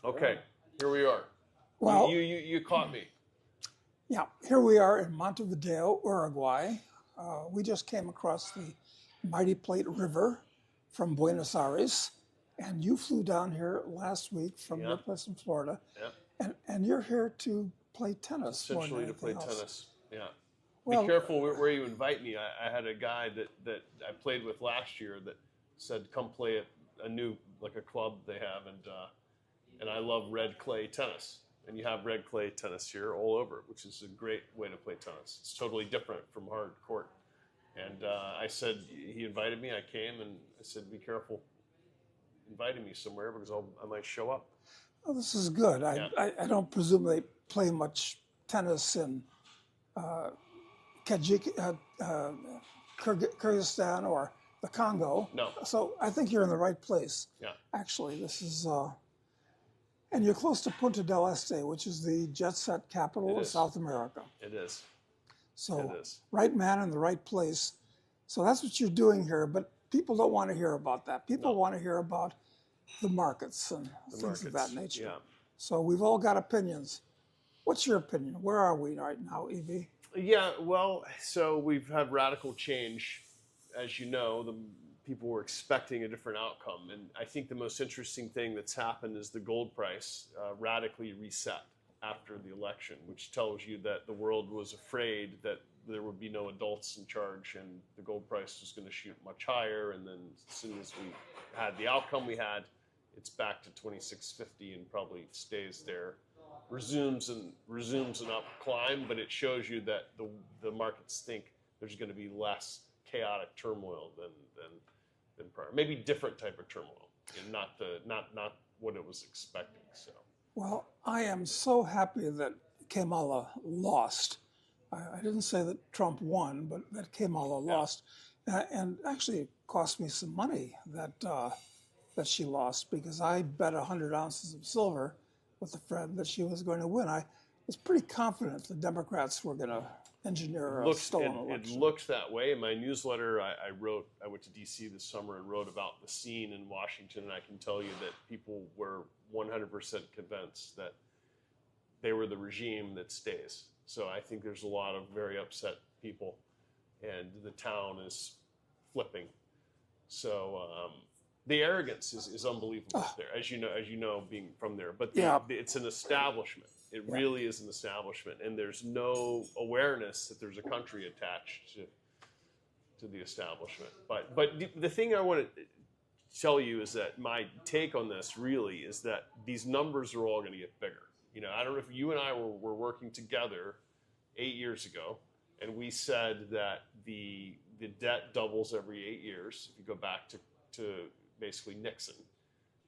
Okay, here we are. Well, You caught me. yeah, here we are in Montevideo, Uruguay. We just came across the Mighty Plate River from Buenos Aires, and you flew down here last week from Yeah, your place in Florida, yeah. and you're here to play tennis more than Essentially to anything play else. tennis. Yeah. Be Well, careful where you invite me. I had a guy that I played with last year that said, "Come play at a new like a club they have," and I love red clay tennis. And you have red clay tennis here all over, which is a great way to play tennis. It's totally different from hard court. And I said, he invited me. I came and I said, be careful inviting me somewhere because I might show up. well, this is good. Yeah. I don't presume they play much tennis in Kyrgyzstan or the Congo. No. So I think you're in the right place. Yeah. Actually, this is and you're close to Punta del Este, which is the jet set capital It of is. South America. It is. So, It is. right man in the right place. So that's what you're doing here. But people don't want to hear about that. People No. want to hear about the markets and things Markets. of that nature. Yeah. So we've all got opinions. What's your opinion? Where are we right now, Evie? Yeah. Well, so we've had radical change. As you know, the people were expecting a different outcome. And I think the most interesting thing that's happened is the gold price radically reset after the election, which tells you that the world was afraid that there would be no adults in charge and the gold price was going to shoot much higher. And then as soon as we had the outcome we had, it's back to 2650 and probably stays there. Resumes an up climb, but it shows you that the markets think there's going to be less chaotic turmoil than prior. Maybe different type of turmoil, and not what it was expecting. So. Well, I am so happy that Kamala lost. I didn't say that Trump won, but that Kamala lost. And actually, it cost me some money that she lost because I bet 100 ounces of silver with a friend that she was going to win. I was pretty confident the Democrats were going to engineer a stolen election. It looks that way. In my newsletter, I went to D.C. this summer and wrote about the scene in Washington, and I can tell you that people were 100% convinced that they were the regime that stays. So I think there's a lot of very upset people, and the town is flipping. So the arrogance is unbelievable there, as you know, being from there. But it's an establishment. It really is an establishment, and there's no awareness that there's a country attached to the establishment. But the thing I want to tell you is that my take on this really is that these numbers are all going to get bigger. I don't know if you and I were working together 8 years ago, and we said that the debt doubles every 8 years. If you go back to basically Nixon.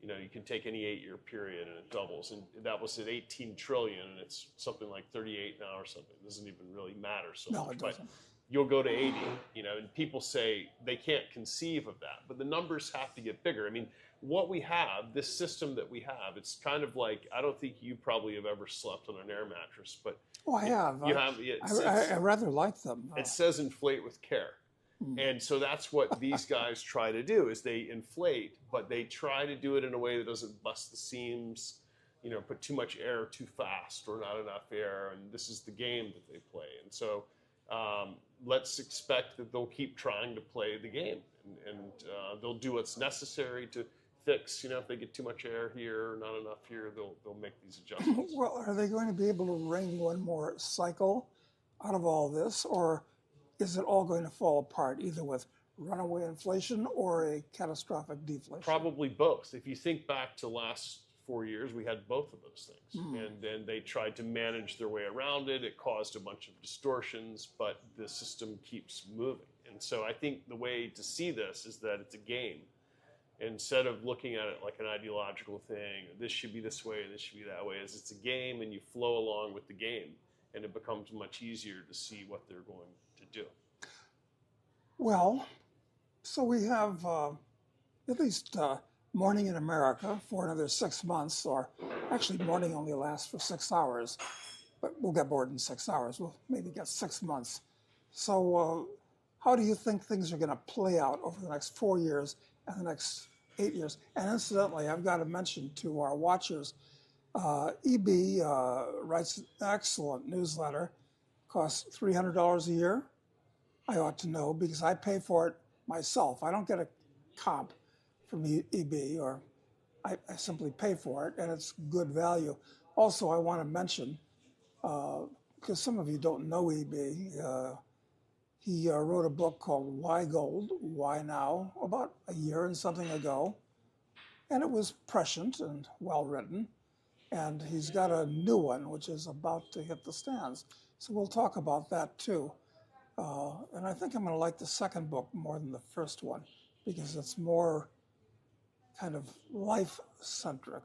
You can take any 8-year period and it doubles. And that was at 18 trillion, and it's something like 38 now or something. It doesn't even really matter so much. No, it doesn't. But you'll go to 80, and people say they can't conceive of that. But the numbers have to get bigger. I mean, what we have, this system that we have, it's kind of like, I don't think you probably have ever slept on an air mattress, but I have. I rather like them. It says inflate with care. And so that's what these guys try to do is they inflate, but they try to do it in a way that doesn't bust the seams, put too much air too fast or not enough air. And this is the game that they play. And so let's expect that they'll keep trying to play the game and they'll do what's necessary to fix, if they get too much air here or not enough here, they'll make these adjustments. Well, are they going to be able to wring one more cycle out of all this, or is it all going to fall apart, either with runaway inflation or a catastrophic deflation? Probably both. If you think back to last 4 years, we had both of those things. And then they tried to manage their way around it. It caused a bunch of distortions, but the system keeps moving. And so I think the way to see this is that it's a game. Instead of looking at it like an ideological thing, this should be this way, this should be that way, is it's a game and you flow along with the game. And it becomes much easier to see what they're going to do. Well, so we have at least morning in America for another 6 months, or actually morning only lasts for 6 hours, but we'll get bored in 6 hours. We'll maybe get 6 months. So how do you think things are going to play out over the next 4 years and the next 8 years? And incidentally, I've got to mention to our watchers EB writes an excellent newsletter, costs $300 a year. I ought to know because I pay for it myself. I don't get a comp from EB, or I simply pay for it, and it's good value. Also, I want to mention, because some of you don't know EB, he wrote a book called Why Gold, Why Now, about a year and something ago, and it was prescient and well written. And he's got a new one, which is about to hit the stands. So we'll talk about that too. And I think I'm going to like the second book more than the first one because it's more kind of life-centric.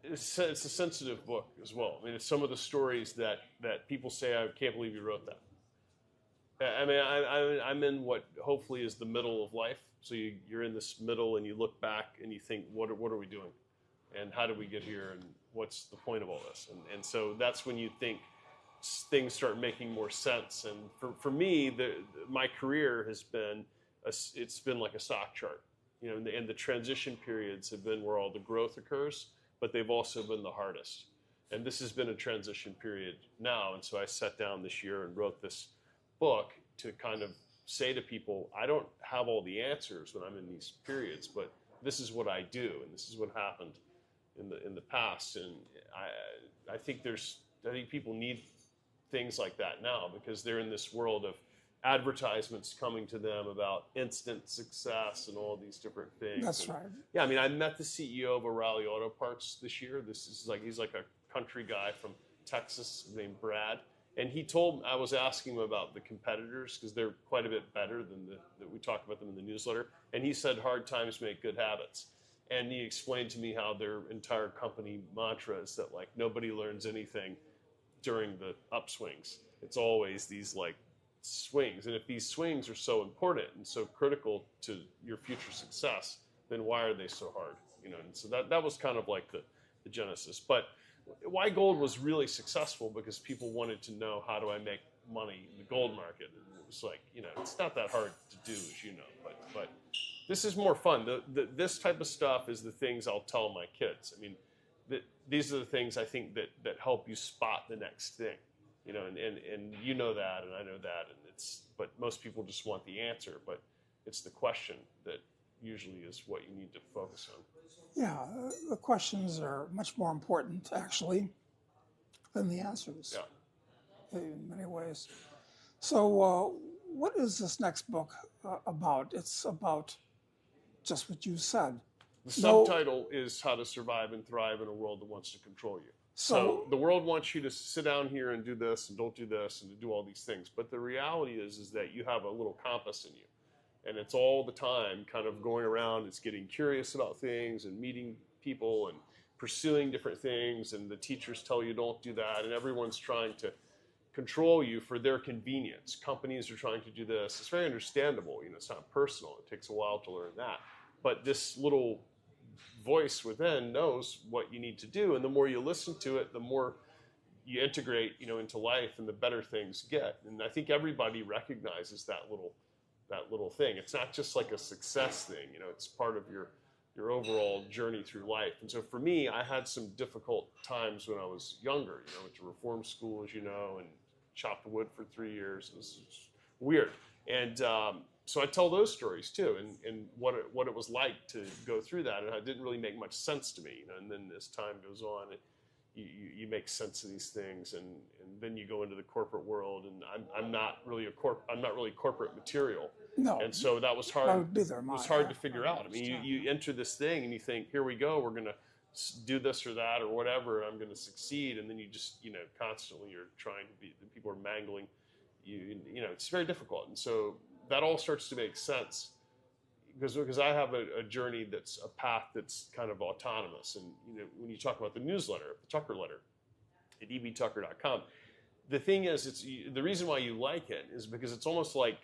It's a sensitive book as well. I mean, it's some of the stories that people say, I can't believe you wrote that. I mean, I'm in what hopefully is the middle of life. So you're in this middle and you look back and you think, what are we doing? And how did we get here? And what's the point of all this? And so that's when you think things start making more sense. And for me, my career has been, it's been like a stock chart. You know, and the transition periods have been where all the growth occurs, but they've also been the hardest. And this has been a transition period now. And so I sat down this year and wrote this book to kind of say to people, I don't have all the answers when I'm in these periods, but this is what I do, and this is what happened in the past. And I think people need things like that now because they're in this world of advertisements coming to them about instant success and all these different things. That's right. Yeah, I mean, I met the CEO of O'Reilly Auto Parts this year. He's like a country guy from Texas named Brad. And I was asking him about the competitors because they're quite a bit better than that we talk about them in the newsletter. And he said, hard times make good habits. And he explained to me how their entire company mantra is that like nobody learns anything during the upswings. It's always these like swings. And if these swings are so important and so critical to your future success, then why are they so hard? You know, and so that was kind of like the genesis. But Why Gold was really successful because people wanted to know, how do I make money in the gold market? And it was like, you know, it's not that hard to do, as you know, but this is more fun. This type of stuff is the things I'll tell my kids. I mean, these are the things I think that help you spot the next thing, you know, and you know that, and I know that, but most people just want the answer, but it's the question that usually is what you need to focus on. Yeah, the questions are much more important, actually, than the answers in many ways. So what is this next book about? It's about just what you said. The subtitle is How to Survive and Thrive in a World That Wants to Control You. So the world wants you to sit down here and do this and don't do this and to do all these things. But the reality is that you have a little compass in you. And it's all the time kind of going around. It's getting curious about things and meeting people and pursuing different things. And the teachers tell you don't do that. And everyone's trying to control you for their convenience. Companies are trying to do this. It's very understandable. You know, it's not personal. It takes a while to learn that. But this little voice within knows what you need to do. And the more you listen to it, the more you integrate, you know, into life and the better things get. And I think everybody recognizes that little thing. It's not just like a success thing, you know, it's part of your overall journey through life. And so for me, I had some difficult times when I was younger. You know, went to reform school, as you know, and chopped wood for 3 years. It was weird. And so I tell those stories too, and what it was like to go through that. And it didn't really make much sense to me, you know, and then as time goes on, you make sense of these things, and then you go into the corporate world, and I'm not really corporate material. No. And so that was hard. That would be it was hard to figure out. I mean, you enter this thing and you think, here we go, we're going to do this or that or whatever, and I'm going to succeed. And then you just, you know, constantly you're trying to be, people are mangling you, you know, it's very difficult. And so that all starts to make sense because I have a journey that's a path that's kind of autonomous. And, you know, when you talk about the newsletter, the Tucker letter at ebtucker.com, the thing is, the reason why you like it is because it's almost like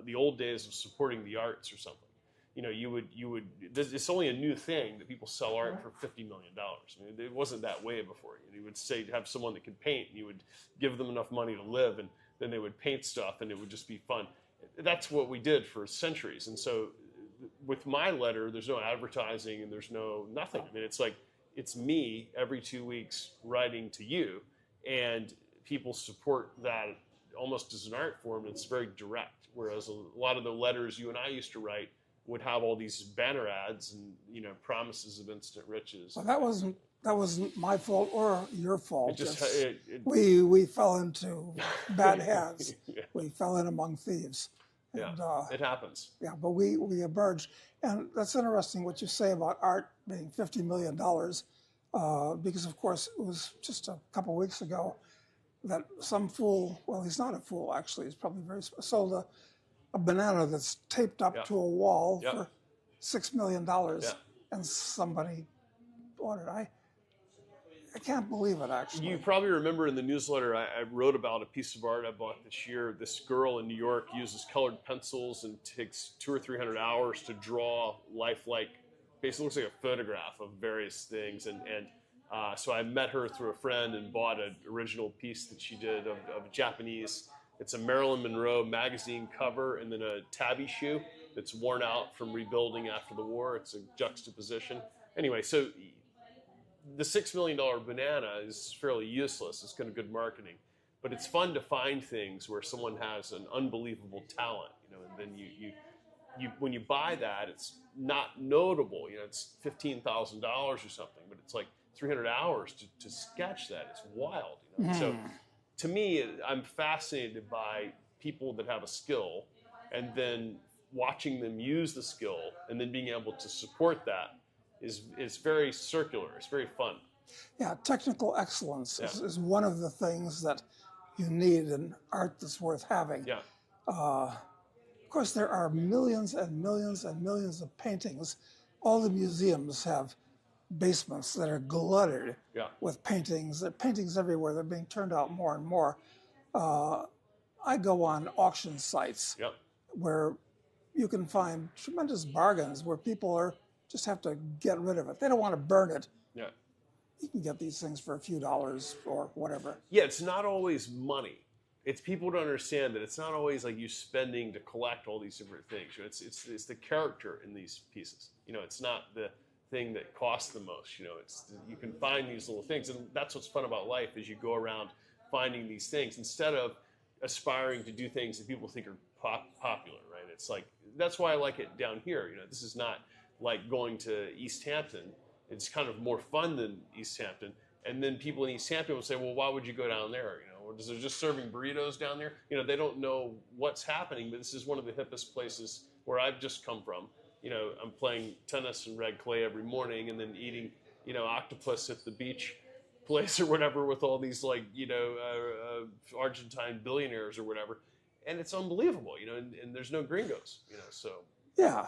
the old days of supporting the arts or something. You know, you would. It's only a new thing that people sell art for $50 million. I mean, it wasn't that way before. You would say have someone that could paint, and you would give them enough money to live, and then they would paint stuff, and it would just be fun. That's what we did for centuries. And so, with my letter, there's no advertising and there's no nothing. I mean, it's like it's me every 2 weeks writing to you, and people support that almost as an art form. It's very direct, whereas a lot of the letters you and I used to write would have all these banner ads and promises of instant riches. Well, that wasn't my fault or your fault. We fell into bad hands. Yeah. We fell in among thieves. And, it happens. Yeah, but we emerged. And that's interesting what you say about art being $50 million, because, of course, it was just a couple weeks ago that some fool, well, he's not a fool, actually. He's probably sold a banana that's taped up to a wall for $6 million. And somebody bought it. I can't believe it, actually. You probably remember in the newsletter I wrote about a piece of art I bought this year. This girl in New York uses colored pencils and takes 200 or 300 hours to draw lifelike, basically looks like a photograph of various things. And so I met her through a friend and bought an original piece that she did of Japanese. It's a Marilyn Monroe magazine cover and then a tabby shoe that's worn out from rebuilding after the war. It's a juxtaposition. Anyway, so the $6 million banana is fairly useless. It's kind of good marketing, but it's fun to find things where someone has an unbelievable talent, and then you when you buy that, it's not notable. It's $15,000 or something, but it's like 300 hours to sketch that. It's wild. So to me, I'm fascinated by people that have a skill, and then watching them use the skill, and then being able to support that. Is very circular. It's very fun. Yeah, technical excellence is one of the things that you need in art that's worth having. Yeah. Of course, there are millions and millions and millions of paintings. All the museums have basements that are glutted with paintings. There are paintings everywhere. They're being turned out more and more. I go on auction sites where you can find tremendous bargains where people just have to get rid of it. They don't want to burn it. Yeah. You can get these things for a few dollars or whatever. Yeah, it's not always money. It's people to understand that it's not always like you spending to collect all these different things. It's the character in these pieces. It's not the thing that costs the most. You can find these little things, and that's what's fun about life is you go around finding these things instead of aspiring to do things that people think are popular. Right? It's like that's why I like it down here. This is not like going to East Hampton. It's kind of more fun than East Hampton. And then people in East Hampton will say, well, why would you go down there? Or is there just serving burritos down there? They don't know what's happening, but this is one of the hippest places where I've just come from. I'm playing tennis in red clay every morning and then eating, octopus at the beach place or whatever with all these Argentine billionaires or whatever. And it's unbelievable, and there's no gringos, so. Yeah,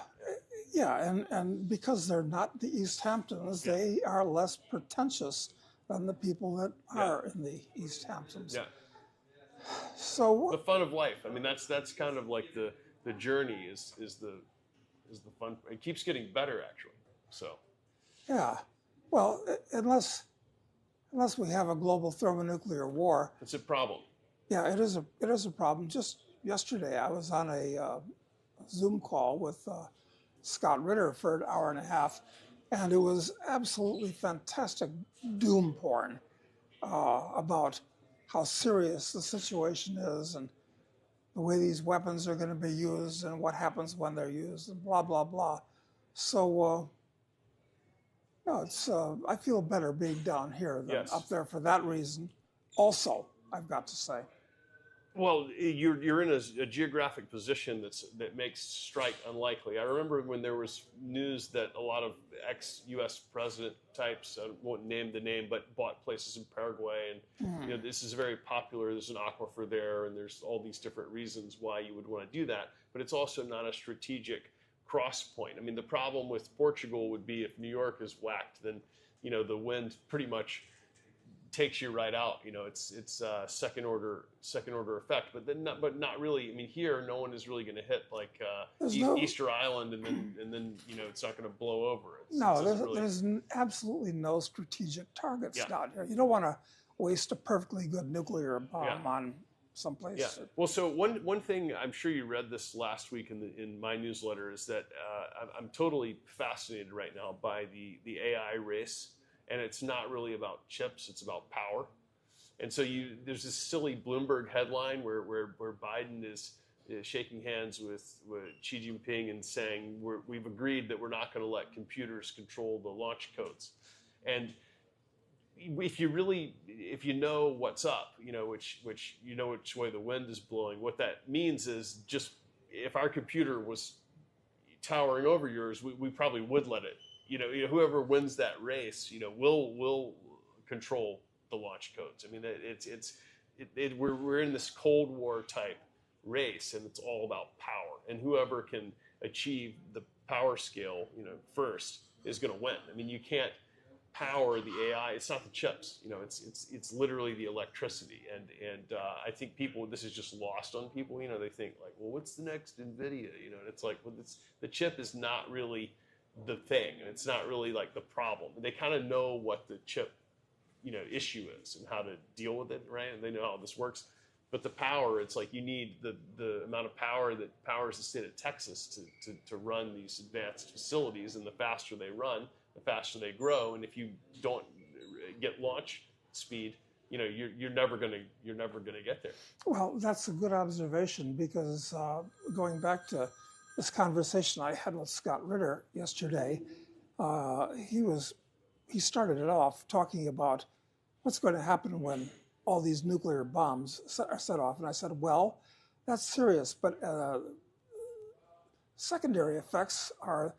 and because they're not the East Hamptons, they are less pretentious than the people that are in the East Hamptons. Yeah. So the fun of life. I mean, that's kind of like the journey is the fun. It keeps getting better, actually. So. Yeah. Well, unless we have a global thermonuclear war, it's a problem. Yeah, it is a problem. Just yesterday, I was on a Zoom call with Scott Ritter for an hour and a half, and it was absolutely fantastic doom porn about how serious the situation is and the way these weapons are going to be used and what happens when they're used and blah, blah, blah. So, I feel better being down here than up there for that reason. Also, I've got to say. Well, you're in a geographic position that makes strike unlikely. I remember when there was news that a lot of ex-U.S. president types, I won't name the name, but bought places in Paraguay, and this is very popular. There's an aquifer there, and there's all these different reasons why you would want to do that. But it's also not a strategic cross point. I mean, the problem with Portugal would be if New York is whacked, then the wind pretty much takes you right out. It's second order effect, but not really. I mean, here no one is really going to hit like Easter Island, and then it's not going to blow over. There's absolutely no strategic targets down here. You don't want to waste a perfectly good nuclear bomb on someplace. Yeah. Well, so one thing, I'm sure you read this last week in my newsletter, is that I'm totally fascinated right now by the AI race. and it's not really about chips, it's about power. And so there's this silly Bloomberg headline where Biden is shaking hands with Xi Jinping and saying we've agreed that we're not going to let computers control the launch codes. And if you know what's up, which way the wind is blowing, what that means is just if our computer was towering over yours, we probably would let it. Whoever wins that race, will control the launch codes. I mean, we're in this Cold War type race, and it's all about power. And whoever can achieve the power scale, first is going to win. I mean, you can't power the AI. It's not the chips. It's literally the electricity. And I think this is just lost on people. They think like, well, what's the next NVIDIA? And it's like, well, the chip is not really the thing, and it's not really like the problem. They kind of know what the chip issue is and how to deal with it, right? And they know how this works. But the power, it's like you need the amount of power that powers the state of Texas to run these advanced facilities, and the faster they run, the faster they grow. And if you don't get launch speed, you're never gonna get there. Well, that's a good observation, because going back to this conversation I had with Scott Ritter yesterday, he started it off talking about what's going to happen when all these nuclear bombs are set off. And I said, well, that's serious, but secondary effects are,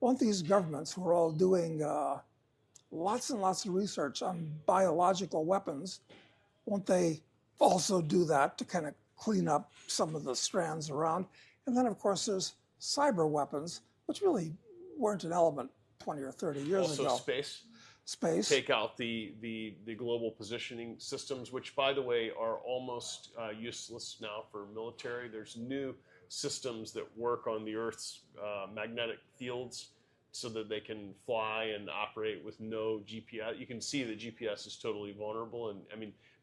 won't these governments who are all doing lots and lots of research on biological weapons, won't they also do that to kind of clean up some of the strands around? And then, of course, there's cyber weapons, which really weren't an element 20 or 30 years ago. Also space. Take out the global positioning systems, which, by the way, are almost useless now for military. There's new systems that work on the Earth's magnetic fields so that they can fly and operate with no GPS. You can see that GPS is totally vulnerable,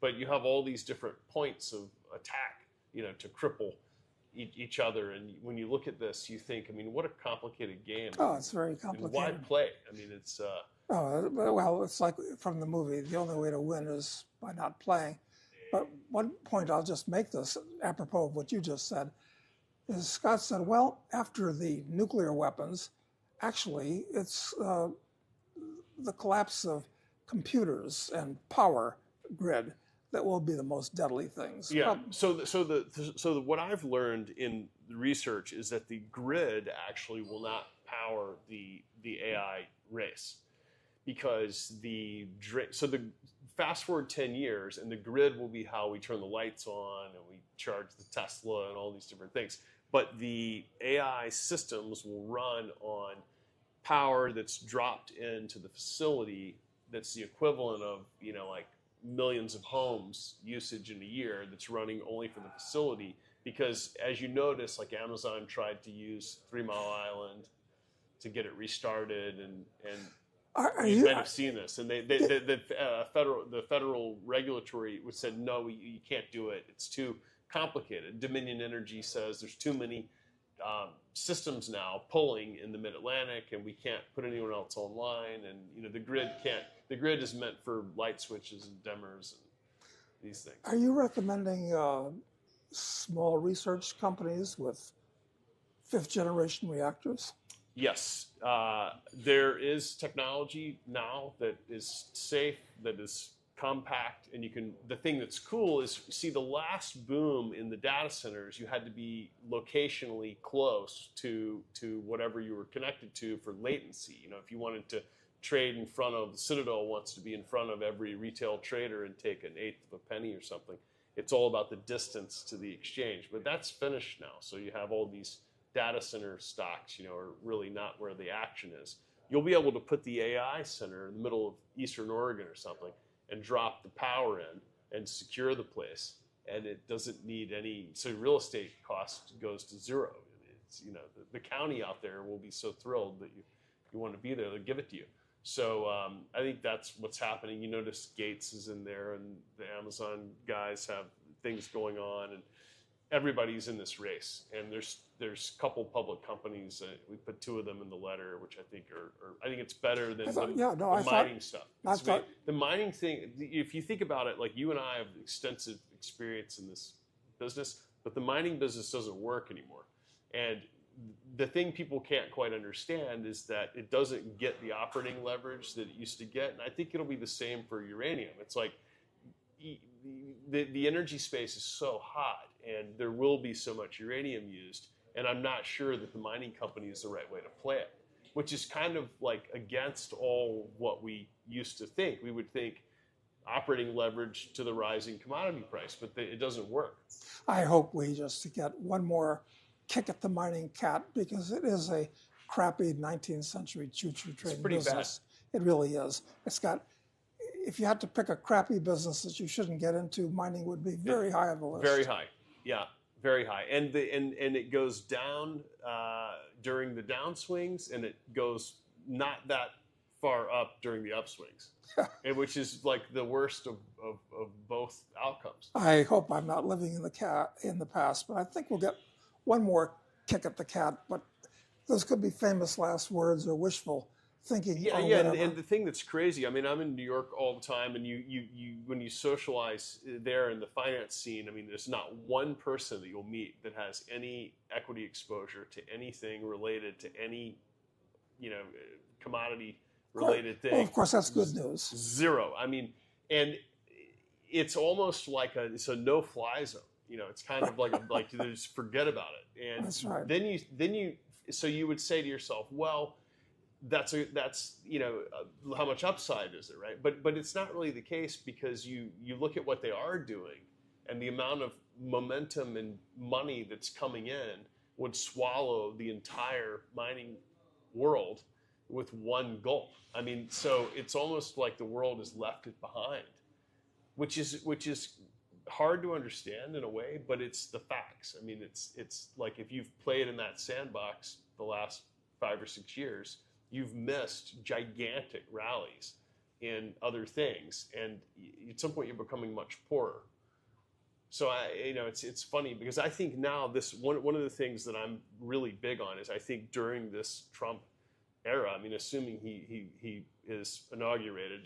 but you have all these different points of attack, to cripple each other. And when you look at this, you think, what a complicated game. Oh, it's very complicated. Why play? It's... well, it's like from the movie, the only way to win is by not playing. But one point I'll just make this, apropos of what you just said, is Scott said, well, after the nuclear weapons, actually, it's the collapse of computers and power grid that will be the most deadly things. Yeah. So what I've learned in the research is that the grid actually will not power the AI race, because the fast forward 10 years and the grid will be how we turn the lights on and we charge the Tesla and all these different things. But the AI systems will run on power that's dropped into the facility that's the equivalent of, like millions of homes usage in a year that's running only for the facility. Because as you notice, like Amazon tried to use 3 Mile Island to get it restarted, and you might have seen this. And the federal regulatory said, no, you can't do it. It's too complicated. Dominion Energy says there's too many systems now pulling in the Mid-Atlantic, and we can't put anyone else online. And the grid can't. The grid is meant for light switches and dimmers and these things. Are you recommending small research companies with 5th-generation reactors? Yes, there is technology now that is safe, that is compact, and the thing that's cool is, see, the last boom in the data centers, you had to be locationally close to whatever you were connected to for latency. If you wanted to trade in front of, the Citadel wants to be in front of every retail trader and take 1/8 of a penny or something. It's all about the distance to the exchange, but that's finished now. So you have all these data center stocks, are really not where the action is. You'll be able to put the AI center in the middle of Eastern Oregon or something and drop the power in and secure the place. And it doesn't need any, so real estate cost goes to zero. It's, the county out there will be so thrilled that you want to be there, they'll give it to you. So I think that's what's happening. You notice Gates is in there, and the Amazon guys have things going on. everybody's in this race, and there's a couple public companies. We put two of them in the letter, which I think are I think it's better than the mining stuff. The mining thing, if you think about it, like you and I have extensive experience in this business, but the mining business doesn't work anymore. And the thing people can't quite understand is that it doesn't get the operating leverage that it used to get. And I think it'll be the same for uranium. It's like the energy space is so hot, and there will be so much uranium used. And I'm not sure that the mining company is the right way to play it, which is kind of like against all what we used to think. We would think operating leverage to the rising commodity price, but it doesn't work. I hope we just get one more kick at the mining cat, because it is a crappy 19th century choo-choo train business. Bad. It really is. It's got, if you had to pick a crappy business that you shouldn't get into, mining would be very high on the list. Very high, yeah, very high. And it goes down during the downswings, and it goes not that far up during the upswings, which is like the worst of both outcomes. I hope I'm not living in the past, but I think we'll get one more kick at the cat. But those could be famous last words or wishful thinking. Yeah, and the thing that's crazy, I mean, I'm in New York all the time, and you when you socialize there in the finance scene, I mean, there's not one person that you'll meet that has any equity exposure to anything related to any, commodity related thing. Well, of course, that's good news. Zero. I mean, and it's almost like it's a no-fly zone. It's kind of like you just forget about it. And that's right. So you would say to yourself, well, that's how much upside is it, right? But it's not really the case, because you look at what they are doing, and the amount of momentum and money that's coming in would swallow the entire mining world with one gulp. I mean, so it's almost like the world has left it behind, which is hard to understand in a way, but it's the facts. I mean, it's like if you've played in that sandbox the last 5 or 6 years, you've missed gigantic rallies in other things, and at some point you're becoming much poorer. So it's funny, because I think now this one of the things that I'm really big on is I think during this Trump era, I mean, assuming he is inaugurated,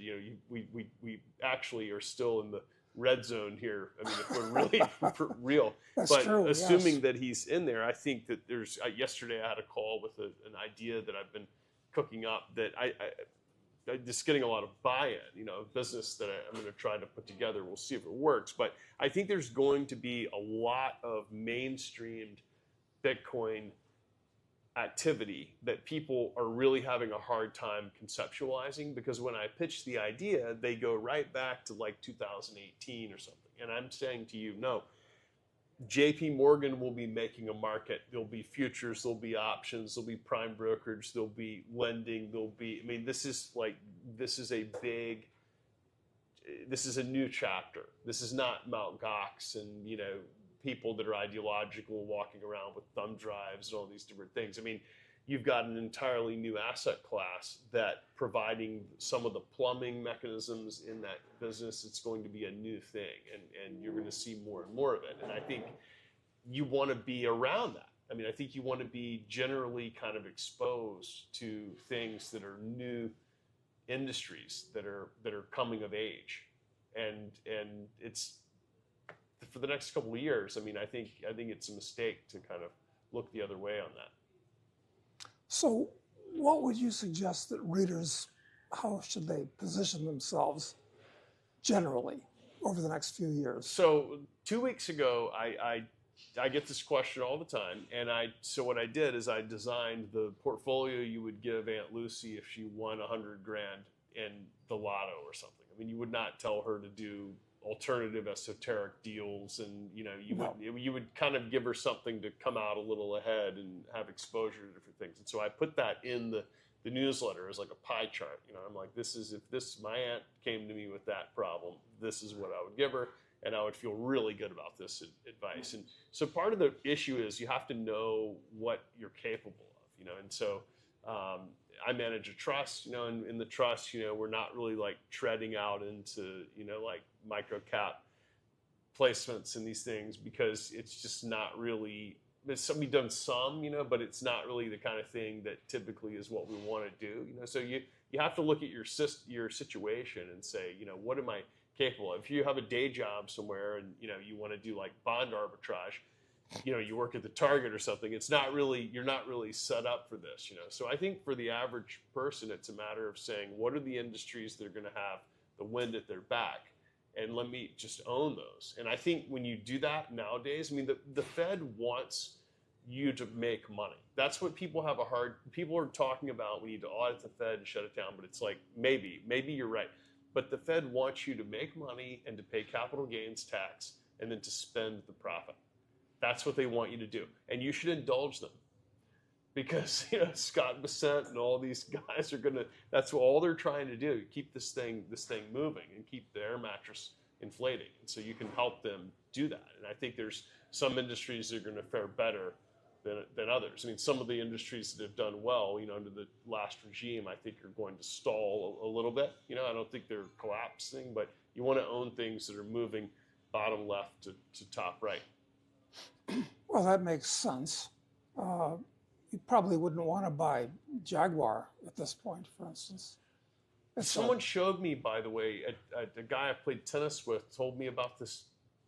we actually are still in the red zone here. I mean, if we're really for real. That's but true, assuming yes. that he's in there, I think that there's. Yesterday, I had a call with an idea that I've been cooking up that I just getting a lot of buy-in. A business that I'm going to try to put together. We'll see if it works. But I think there's going to be a lot of mainstreamed Bitcoin activity that people are really having a hard time conceptualizing, because when I pitch the idea, they go right back to like 2018 or something. And I'm saying to you, no, JP Morgan will be making a market. There'll be futures, there'll be options, there'll be prime brokerage, there'll be lending, this is a new chapter. This is not Mt. Gox and, people that are ideological walking around with thumb drives and all these different things. I mean, you've got an entirely new asset class that, providing some of the plumbing mechanisms in that business, it's going to be a new thing, and you're going to see more and more of it. And I think you want to be around that. I mean, I think you want to be generally kind of exposed to things that are new industries that are coming of age, and it's for the next couple of years. I mean, I think it's a mistake to kind of look the other way on that. So what would you suggest that readers, how should they position themselves generally over the next few years? So 2 weeks ago, I get this question all the time, and so what I did is I designed the portfolio you would give Aunt Lucy if she won $100,000 in the lotto or something. I mean, you would not tell her to do alternative esoteric deals, and you would kind of give her something to come out a little ahead and have exposure to different things. And so I put that in the newsletter as like a pie chart. I'm like, if my aunt came to me with that problem, this is what I would give her, and I would feel really good about this advice. And so part of the issue is you have to know what you're capable of, and so I manage a trust, and in the trust, we're not really like treading out into, like micro cap placements in these things because it's just not really. We've done some, but it's not really the kind of thing that typically is what we want to do. So you have to look at your situation and say, what am I capable of? If you have a day job somewhere and you want to do like bond arbitrage, you work at the Target or something, you're not really set up for this. So I think for the average person, it's a matter of saying, what are the industries that are going to have the wind at their back? And let me just own those. And I think when you do that nowadays, the Fed wants you to make money. That's what people are talking about. We need to audit the Fed and shut it down, but it's like, maybe you're right. But the Fed wants you to make money and to pay capital gains tax and then to spend the profit. That's what they want you to do. And you should indulge them. Because Scott Bessent and all these guys that's all they're trying to do, keep this thing moving and keep the air mattress inflating. And so you can help them do that. And I think there's some industries that are going to fare better than others. Some of the industries that have done well, under the last regime, I think are going to stall a little bit. I don't think they're collapsing, but you want to own things that are moving bottom left to top right. Well, that makes sense. You probably wouldn't want to buy Jaguar at this point, for instance. Someone showed me, by the way, a guy I played tennis with told me about this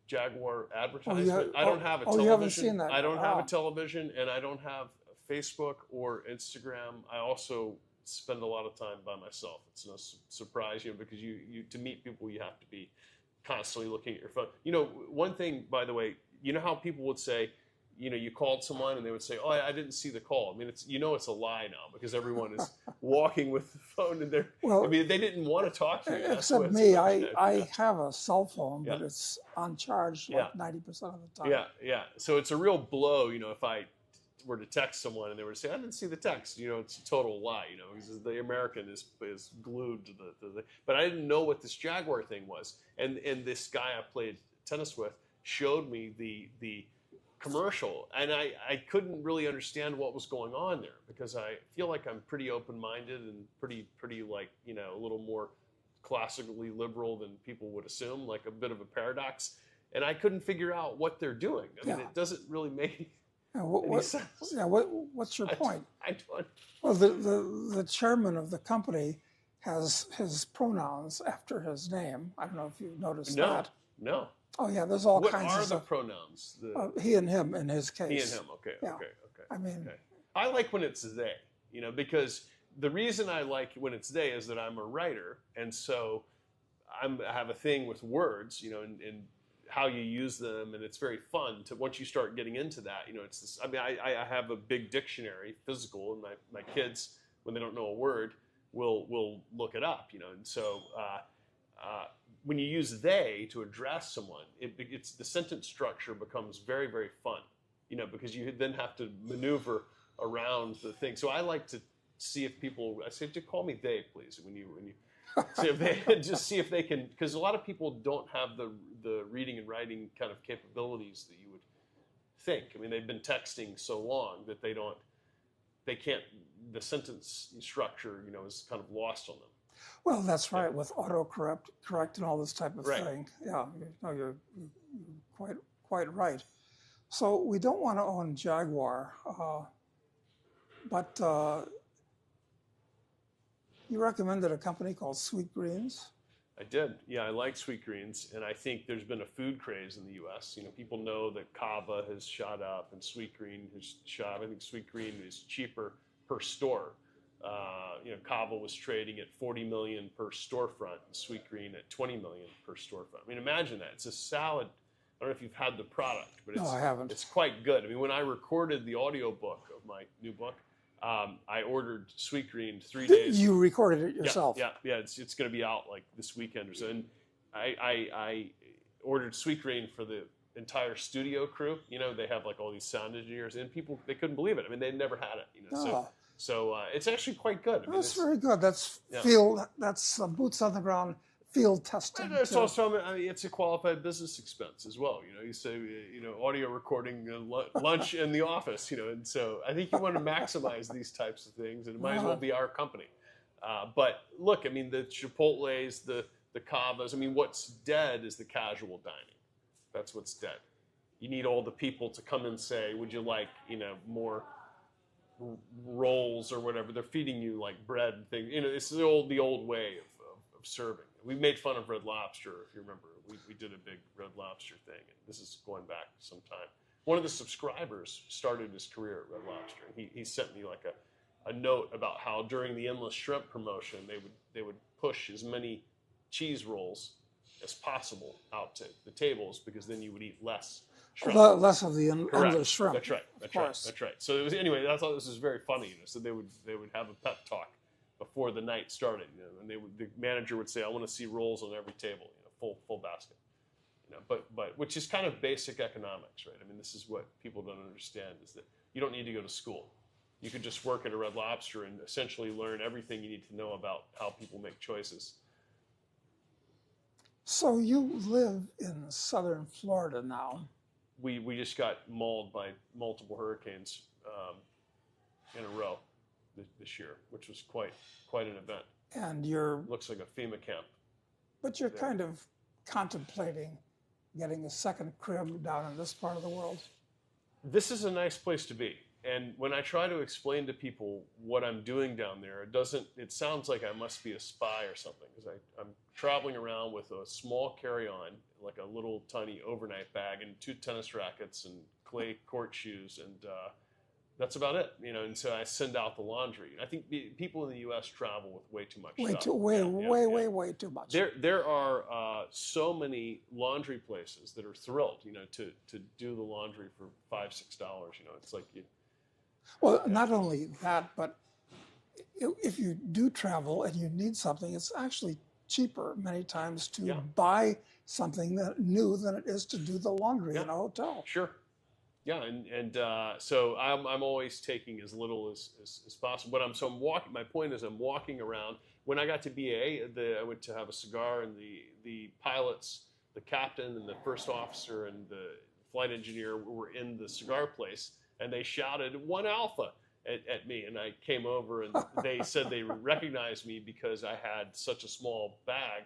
Jaguar advertisement. I don't have a television. You haven't seen that? I don't have a television, and I don't have Facebook or Instagram. I also spend a lot of time by myself. It's no surprise, because you to meet people, you have to be constantly looking at your phone. One thing, by the way, how people would say, you called someone and they would say, "Oh, I didn't see the call." It's it's a lie now because everyone is walking with the phone in their. Well, they didn't want to talk to you. Except me, I have a cell phone, but it's on charge 90% of the time. Yeah. So it's a real blow, if I were to text someone and they were to say, "I didn't see the text," it's a total lie, because the American is glued to the. But I didn't know what this Jaguar thing was, and this guy I played tennis with showed me the commercial, and I couldn't really understand what was going on there because I feel like I'm pretty open-minded and pretty like a little more classically liberal than people would assume, like a bit of a paradox, and I couldn't figure out what they're doing. It doesn't really make any sense. Yeah, what's your point? I don't. Well, the chairman of the company has his pronouns after his name. I don't know if you've noticed that. No. Oh yeah, there's all kinds of stuff. What are the pronouns? He and him in his case. He and him. Okay. Yeah. Okay. I like when it's they. Because the reason I like when it's they is that I'm a writer, and so I have a thing with words, and how you use them, and it's very fun to once you start getting into that. It's this. I have a big dictionary, physical, and my kids, when they don't know a word, will look it up, and so. When you use they to address someone, it's the sentence structure becomes very, very fun, because you then have to maneuver around the thing. So I like to see if people. I say, "Just call me they, please." When you see if they just see if they can, because a lot of people don't have the reading and writing kind of capabilities that you would think. They've been texting so long that they can't. The sentence structure, is kind of lost on them. Well, that's right, with autocorrect and all this type of thing. Yeah, you're quite right. So we don't want to own Jaguar, but you recommended a company called Sweet Greens? I did. Yeah, I like Sweet Greens, and I think there's been a food craze in the U.S. People know that Kava has shot up and Sweet Green has shot up. I think Sweet Green is cheaper per store. Kava was trading at $40 million per storefront, and Sweet Green at $20 million per storefront. Imagine that. It's a salad. I don't know if you've had the product, but no, I haven't. It's quite good. When I recorded the audiobook of my new book, I ordered Sweet Green 3 days. You recorded it yourself? Yeah. It's going to be out like this weekend or so. And I ordered Sweet Green for the entire studio crew. They have like all these sound engineers, and people, they couldn't believe it. They'd never had it. So it's actually quite good. That's very good. That's field. That's boots on the ground field testing. It's also, it's a qualified business expense as well. You say, audio recording lunch in the office. And so I think you want to maximize these types of things, and it might as well be our company. But look, the Chipotles, the Cavas. What's dead is the casual dining. That's what's dead. You need all the people to come and say, would you like, more rolls or whatever? They're feeding you like bread and things. This is the old way of serving. We made fun of Red Lobster, if you remember. We did a big Red Lobster thing, and this is going back some time. One of the subscribers started his career at Red Lobster. He sent me like a note about how during the Endless Shrimp promotion, they would push as many cheese rolls as possible out to the tables, because then you would eat less shrimp. Less of the endless shrimp. That's right. That's right. So it was, anyway, I thought this was very funny. So they would have a pep talk before the night started, and the manager would say, "I want to see rolls on every table, full basket." But which is kind of basic economics, right? I mean, this is what people don't understand, is that you don't need to go to school. You could just work at a Red Lobster and essentially learn everything you need to know about how people make choices. So you live in southern Florida now. We just got mauled by multiple hurricanes in a row this year, which was quite an event. And looks like a FEMA camp. But you're kind of contemplating getting a second crib down in this part of the world. This is a nice place to be. And when I try to explain to people what I'm doing down there, it sounds like I must be a spy or something, because I'm traveling around with a small carry-on, like a little tiny overnight bag, and 2 tennis rackets and clay court shoes, and that's about it. And so I send out the laundry. I think people in the U.S. travel with way too much stuff. Way too much. There are so many laundry places that are thrilled, to do the laundry for $5-6. It's like you. Well, not only that, but if you do travel and you need something, it's actually cheaper many times to buy something new than it is to do the laundry in a hotel. Sure. Yeah, and so I'm always taking as little as possible. But I'm walking. My point is, I'm walking around. When I got to BA, I went to have a cigar, and the pilots, the captain, and the first officer, and the flight engineer were in the cigar place, and they shouted "1 Alpha" at me, and I came over, and they said they recognized me because I had such a small bag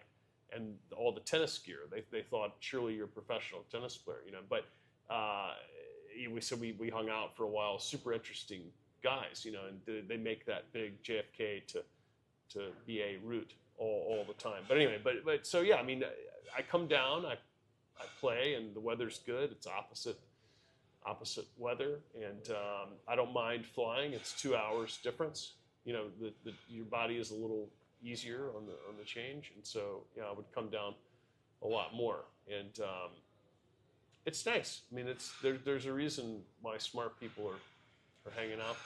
and all the tennis gear. They thought, surely you're a professional tennis player, But we hung out for a while. Super interesting guys, and they make that big JFK to BA route all the time. But anyway, but so yeah, I mean, I come down, I play, and the weather's good. It's opposite weather, and I don't mind flying. It's 2 hours difference. Your body is a little easier on the change, and so I would come down a lot more, and it's nice. I mean, there's a reason why smart people are hanging out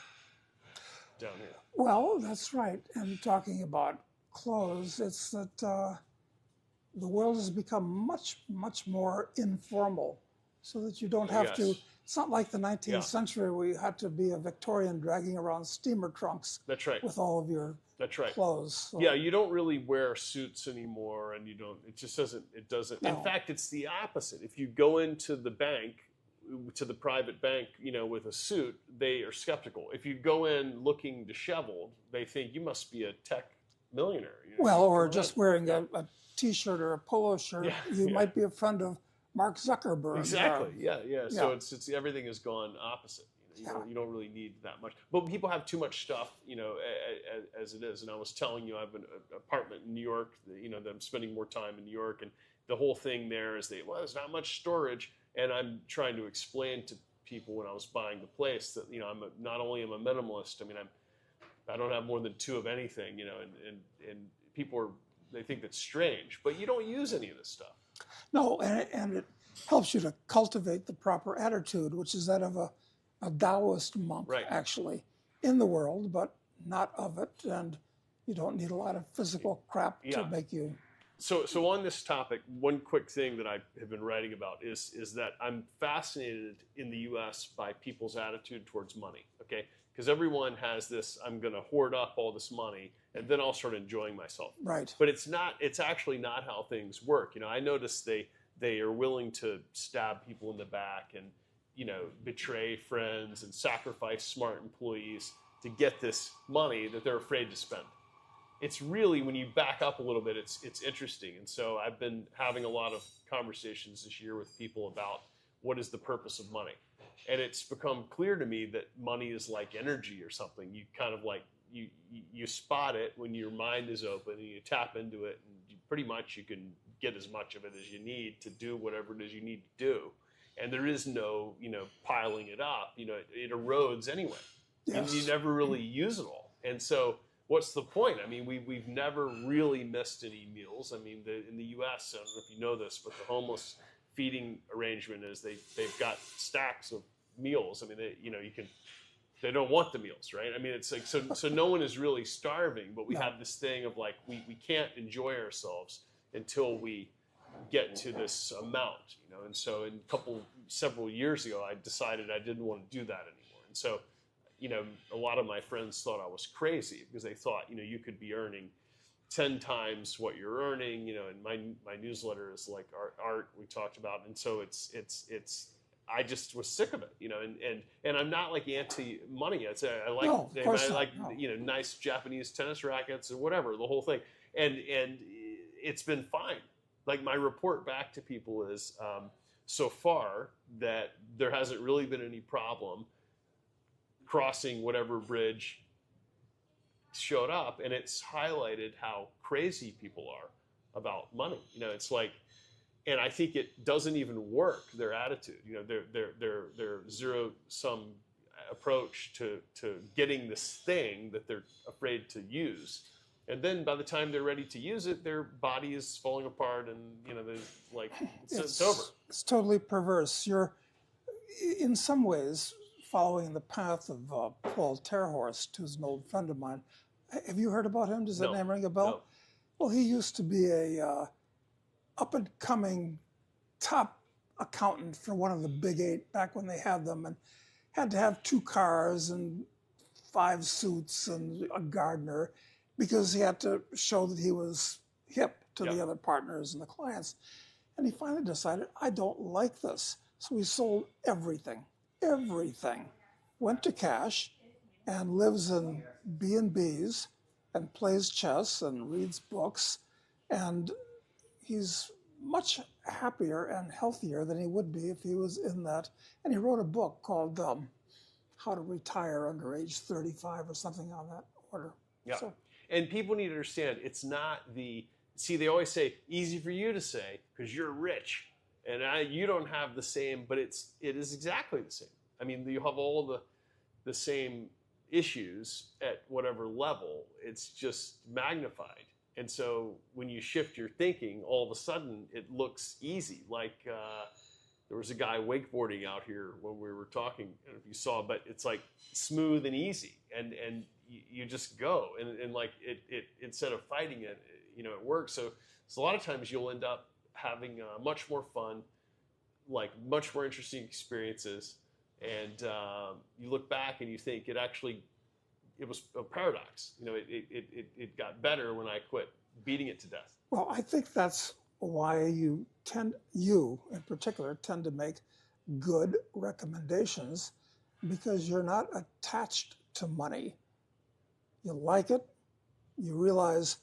down here. Well, that's right. And talking about clothes, it's that the world has become much, much more informal, so that you don't have to. It's not like the 19th century where you had to be a Victorian dragging around steamer trunks. That's right. With all of your clothes. So. Yeah, you don't really wear suits anymore, and it just doesn't. No. In fact, it's the opposite. If you go into the bank, to the private bank, with a suit, they are skeptical. If you go in looking disheveled, they think you must be a tech millionaire. Well, or just wearing a T-shirt or a polo shirt, you might be a friend of Mark Zuckerberg. Exactly. Yeah. So it's everything has gone opposite. You don't really need that much. But people have too much stuff, as it is. And I was telling you, I have an apartment in New York, that I'm spending more time in New York. And the whole thing there is there's not much storage. And I'm trying to explain to people when I was buying the place that, not only am I a minimalist, I mean, I don't have more than 2 of anything, and people they think that's strange. But you don't use any of this stuff. No, and it helps you to cultivate the proper attitude, which is that of a Taoist monk, actually, in the world, but not of it. And you don't need a lot of physical crap to make you. So on this topic, one quick thing that I have been writing about is that I'm fascinated in the U.S. by people's attitude towards money, okay? Because everyone has this, I'm going to hoard up all this money, and then I'll start enjoying myself. Right. But it's actually not how things work. I noticed they are willing to stab people in the back and, betray friends and sacrifice smart employees to get this money that they're afraid to spend. it's really, when you back up a little bit, it's interesting. And so I've been having a lot of conversations this year with people about what is the purpose of money. And it's become clear to me that money is like energy or something. You kind of like, you spot it when your mind is open and you tap into it, and pretty much you can get as much of it as you need to do whatever it is you need to do. And there is no, piling it up. It erodes anyway. Yes. You never really use it all. And so what's the point? I mean, we've never really missed any meals. I mean, in the U.S., I don't know if you know this, but the homeless feeding arrangement is they've got stacks of meals. I mean, they don't want the meals, right? I mean, it's like, so no one is really starving, but we have this thing of like, we can't enjoy ourselves until we get to this amount, And so several years ago, I decided I didn't want to do that anymore. And so, a lot of my friends thought I was crazy because they thought, you could be earning 10 times what you're earning, and my newsletter is like art we talked about. And so I just was sick of it, and I'm not like anti money. I like, nice Japanese tennis rackets or whatever, the whole thing. And it's been fine. Like, my report back to people is, so far, that there hasn't really been any problem crossing whatever bridge showed up, and it's highlighted how crazy people are about money. It's like, and I think it doesn't even work, their attitude. Their zero-sum approach to getting this thing that they're afraid to use. And then by the time they're ready to use it, their body is falling apart, and they're like, it's over. It's totally perverse. You're, in some ways, following the path of Paul Terhorst, who's an old friend of mine. Have you heard about him? Does that name ring a bell? No. Well, he used to be a up-and-coming top accountant for one of the big 8 back when they had them, and had to have 2 cars and 5 suits and a gardener, because he had to show that he was hip to the other partners and the clients. And he finally decided, I don't like this. So he sold everything, went to cash, and lives in B&Bs and plays chess and reads books. And he's much happier and healthier than he would be if he was in that. And he wrote a book called How to Retire Under Age 35 or something on that order. Yeah. So, and people need to understand, it's not they always say, easy for you to say because you're rich. And you don't have the same, but it is exactly the same. I mean, you have all the same issues at whatever level. It's just magnified. And so when you shift your thinking, all of a sudden it looks easy. Like there was a guy wakeboarding out here when we were talking, I don't know if you saw, but it's like smooth and easy. And you just go. And like it instead of fighting it, it works. So a lot of times you'll end up having much more fun, like much more interesting experiences. And you look back and you think it was a paradox. It got better when I quit beating it to death. well, I think that's why you in particular, tend to make good recommendations, because you're not attached to money. You like it. You realize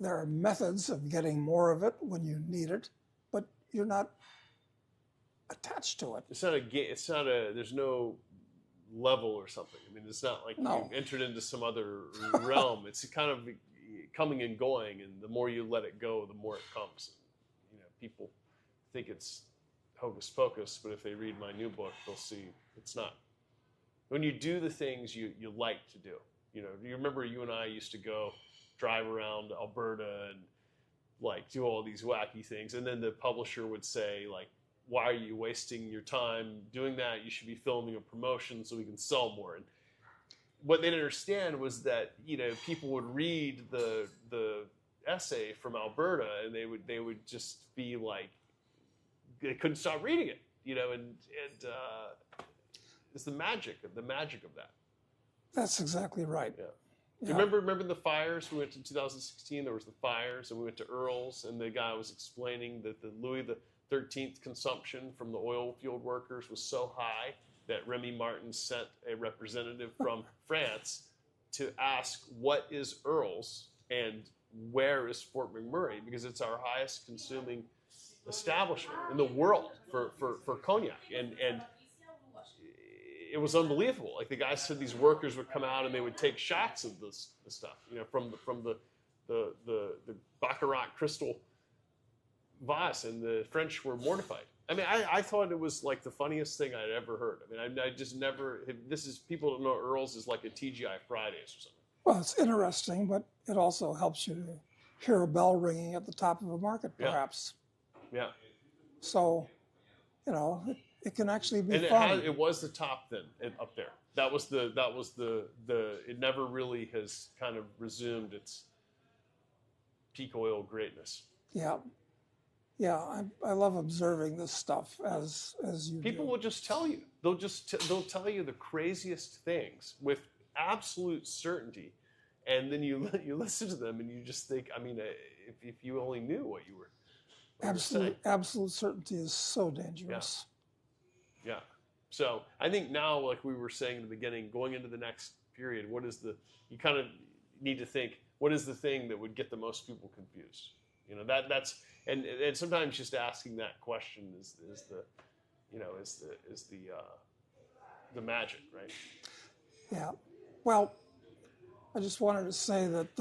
there are methods of getting more of it when you need it, but you're not attached to it. It's not a game. There's no level or something. I mean, it's not like you've entered into some other realm. It's kind of coming and going, and the more you let it go, the more it comes. And, people think it's hocus pocus, but if they read my new book, they'll see it's not. When you do the things you like to do, you remember you and I used to go drive around Alberta and like do all these wacky things, and then the publisher would say like, why are you wasting your time doing that? You should be filming a promotion so we can sell more. And what they didn't understand was that people would read the essay from Alberta and they would just be like, they couldn't stop reading it, and it's the magic of that. That's exactly right. Yeah. Do you remember the fires? We went to 2016. There was the fires, and we went to Earl's, and the guy was explaining that the Louis XIII consumption from the oil field workers was so high that Remy Martin sent a representative from France to ask what is Earl's and where is Fort McMurray, because it's our highest consuming establishment in the world for cognac, and it was unbelievable. Like the guy said, these workers would come out and they would take shots of this stuff, from the Baccarat crystal vase, and the French were mortified. I mean, I thought it was like the funniest thing I'd ever heard. I mean, I just never. People don't know Earl's is like a TGI Fridays or something. Well, it's interesting, but it also helps you to hear a bell ringing at the top of a market, perhaps. Yeah. So, it can actually be and fun. It was the top then up there. That was the. It never really has kind of resumed its peak oil greatness. Yeah. Yeah, I love observing this stuff as you People will just tell you. They'll tell you the craziest things with absolute certainty, and then you listen to them and you just think, I mean, if you only knew what you were saying. Absolute certainty is so dangerous. Yeah. So I think now, like we were saying in the beginning, going into the next period, you kind of need to think, what is the thing that would get the most people confused? That's and sometimes just asking that question is the magic, right? Yeah. Well, I just wanted to say that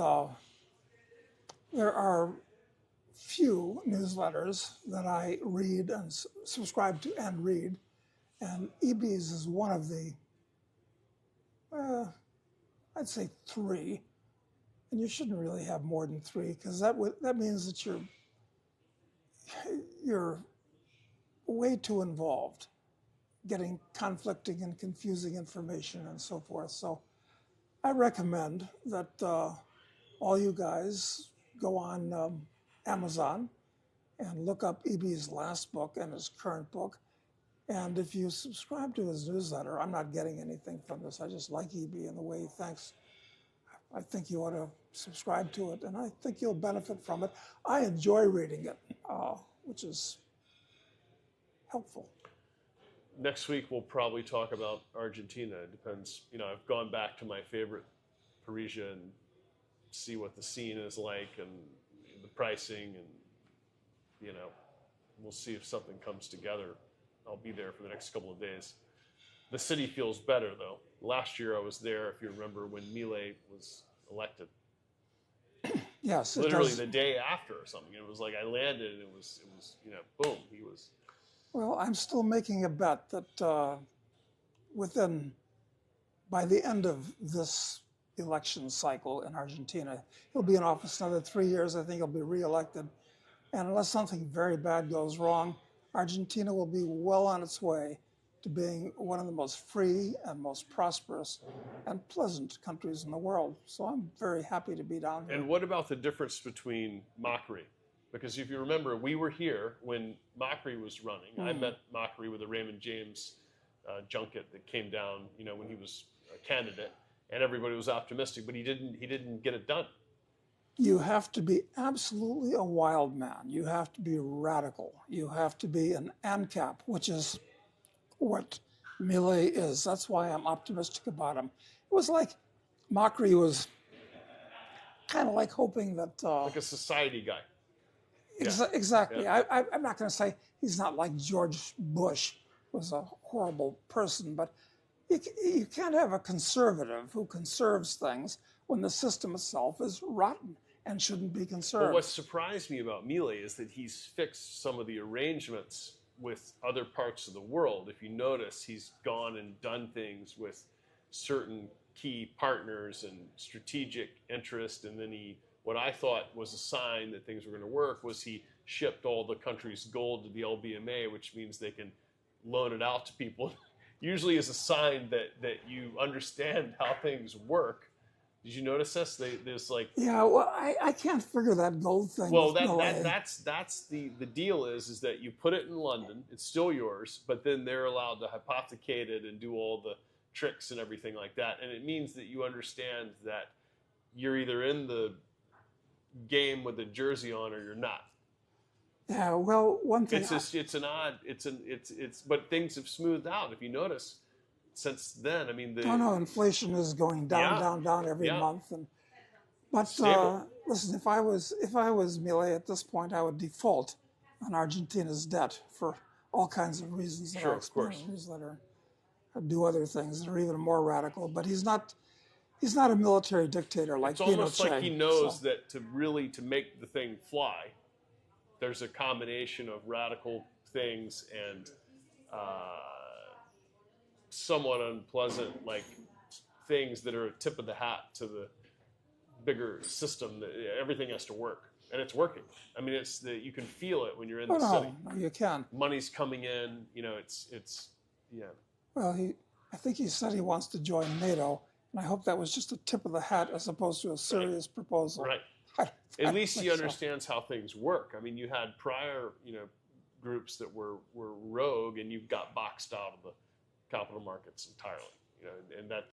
there are few newsletters that I read and subscribe to and read, and EB's is one of the, I'd say 3, and you shouldn't really have more than 3, because that means that you're way too involved, getting conflicting and confusing information and so forth. So I recommend that all you guys go on Amazon and look up EB's last book and his current book. And if you subscribe to his newsletter, I'm not getting anything from this. I just like EB and the way he thinks. I think you ought to subscribe to it, and I think you'll benefit from it. I enjoy reading it, which is helpful. Next week we'll probably talk about Argentina. It depends. I've gone back to my favorite Parisia and see what the scene is like and the pricing, and we'll see if something comes together. I'll be there for the next couple of days. The city feels better though. Last year I was there, if you remember, when Milei was elected. Yes, literally the day after or something. It was like I landed and it was boom, he was. Well, I'm still making a bet that by the end of this election cycle in Argentina, he'll be in office another 3 years. I think he'll be reelected. And unless something very bad goes wrong, Argentina will be well on its way to being one of the most free and most prosperous and pleasant countries in the world. So I'm very happy to be down here. And what about the difference between Macri? Because if you remember, we were here when Macri was running. I met Macri with a Raymond James junket that came down, when he was a candidate, and everybody was optimistic, but he didn't get it done. You have to be absolutely a wild man. You have to be radical. You have to be an ANCAP, which is what Milei is. That's why I'm optimistic about him. It was like Macri was kind of like hoping that... like a society guy. Exactly. Yeah. I'm not going to say he's not like George Bush, was a horrible person, but you can't have a conservative who conserves things when the system itself is rotten and shouldn't be conserved. Well, what surprised me about Milei is that he's fixed some of the arrangements with other parts of the world. If you notice, he's gone and done things with certain key partners and strategic interest, and then what I thought was a sign that things were going to work was he shipped all the country's gold to the LBMA, which means they can loan it out to people. Usually is a sign that you understand how things work. Did you notice this? There's like... Yeah, well, I can't figure that gold thing. Well, that's the deal is that you put it in London, it's still yours, but then they're allowed to hypothecate it and do all the tricks and everything like that. And it means that you understand that you're either in the game with the jersey on or you're not. Yeah, well, one thing... But things have smoothed out. If you notice, since then, I mean, Oh no, inflation is going down, Yeah. down every Yeah. month. But Stable. listen, if I was Milei at this point, I would default on Argentina's debt for all kinds of reasons that Sure, I of explain course. in the newsletter. I'd do other things that are even more radical. But he's not a military dictator like It's almost Pinochet. like he knows that to make the thing fly, there's a combination of radical things and somewhat unpleasant, like things that are a tip of the hat to the bigger system. That everything has to work, and it's working. I mean, you can feel it when you're in the city. No, you can. Money's coming in. You know, it's yeah. Well, I think he said he wants to join NATO, and I hope that was just a tip of the hat as opposed to a serious proposal. Right. At least he understands how things work. I mean, you had prior, groups that were rogue, and you got boxed out of the capital markets entirely. And